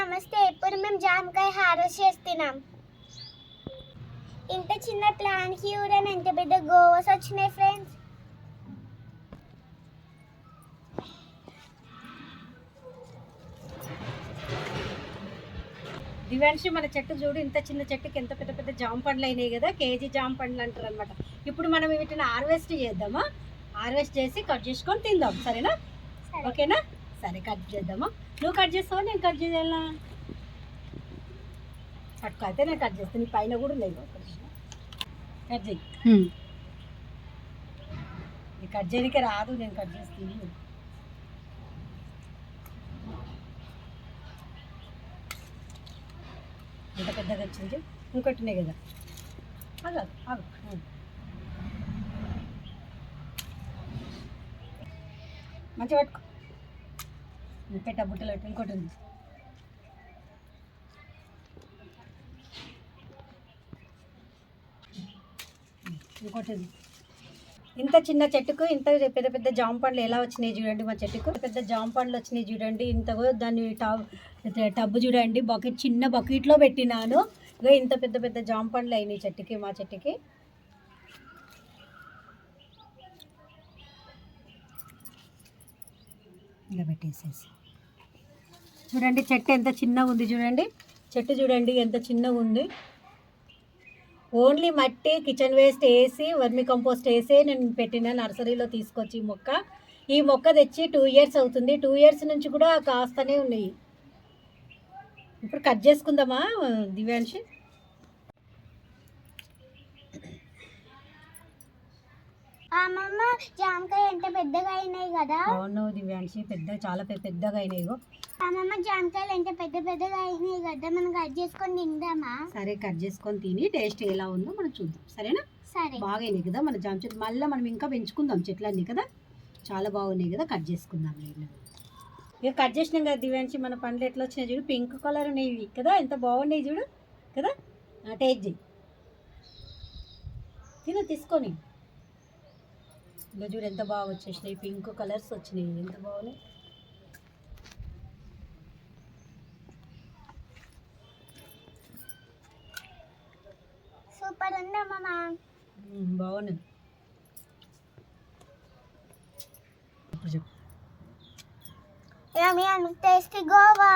నమస్తే. ఇప్పుడు మేము జామకాయ హార్వెస్ట్ చేస్తున్నాం. ఇంత చిన్న ప్లాంట్కి కూడా ఎంత పెద్ద గోవాస్ వచ్చినాయి ఫ్రెండ్స్. దివ్యాంశి, మన చెట్టు చూడు, ఇంత చిన్న చెట్టుకి ఎంత పెద్ద పెద్ద జామ పండ్లు అయినాయి కదా. కేజీ జామ పండ్లు అంటారు అనమాట. ఇప్పుడు మనం వీటిని హార్వెస్ట్ చేద్దామా? హార్వెస్ట్ చేసి కట్ చేసుకొని తిందాం, సరేనా? ఓకేనా? సరే, కట్ చేద్దామా? నువ్వు కట్ చేస్తావా, నేను కట్ చేయాలా? పట్టుకో, అయితే నేను కట్ చేస్తాను. నీ పైన కూడా లేదు, కట్ చేయి. నీ కట్ చేయడానికి రాదు, నేను కట్ చేస్తాను. ఎంత పెద్దగా వచ్చింది, ఇంకొట్టినాయి కదా. ఆగు ఆగు. మంచిగా పట్టుకో. పెట్ట బుట్టలు పెట్టు. ఇంకోటి ఉంది. ఇంకోటి ఉంది. ఇంత చిన్న చెట్టుకు ఇంత పెద్ద పెద్ద జామ పండ్లు ఎలా వచ్చినాయి చూడండి. మా చెట్టుకు పెద్ద జామ పండ్లు వచ్చినాయి చూడండి. ఇంత దాన్ని టబ్బు చూడండి, బకెట్, చిన్న బకెట్లో పెట్టినాను. ఇగో ఇంత పెద్ద పెద్ద జామ పండ్లు అయినాయి చెట్టుకి, మా చెట్టుకి. ఇలా పెట్టేసేసి చూడండి, చెట్టు ఎంత చిన్నగా ఉంది చూడండి. చెట్టు చూడండి ఎంత చిన్నగా ఉంది. ఓన్లీ మట్టి, కిచెన్ వేస్ట్ వేసి, వర్మి కంపోస్ట్ వేసి నేను పెట్టిన నర్సరీలో తీసుకొచ్చి ఈ మొక్క తెచ్చి 2 years అవుతుంది. 2 years నుంచి కూడా కాస్తూనే ఉన్నాయి. ఇప్పుడు కట్ చేసుకుందామా దివ్యాంశి? అమ్మమ్మ, జామకాయ ఎంత పెద్దగా అయినాయి కదా. అవును దివ్యాంశి, చాలా పెద్దగా అయినాయి. అమ్మమ్మ, జామకాయలు ఎంత పెద్దగా అయినాయి కదా, మనం కట్ చేసుకొని తిందామా? సరే, కట్ చేసుకొని తిని టేస్ట్ ఎలా ఉందో మనం చూద్దాం, సరేనా? సరే. బాగా అయినాయి కదా మన జామ చెట్లు. మళ్ళీ మనం ఇంకా పెంచుకుందాం చెట్లన్నీ కదా. చాలా బాగున్నాయి కదా, కట్ చేసుకుందాం. ఇక కట్ చేసినాం కదా దివ్యాంశి, మన పండ్లు ఎట్లా వచ్చినాయి చూడు. పింక్ కలర్ ఉన్నాయి కదా, ఎంత బాగున్నాయి చూడు కదా. టేస్ట్ చేయి, తీసుకొని. ఇంకా చూడు ఎంత బాగా వచ్చేసినాయి, పింక్ కలర్స్ వచ్చినాయి, ఎంత బాగున్నాయి. సూపర్ ఉంది అమ్మమ్మ. బాగున్నాయి. యమ్మీ అండ్ టేస్టీ గోవా.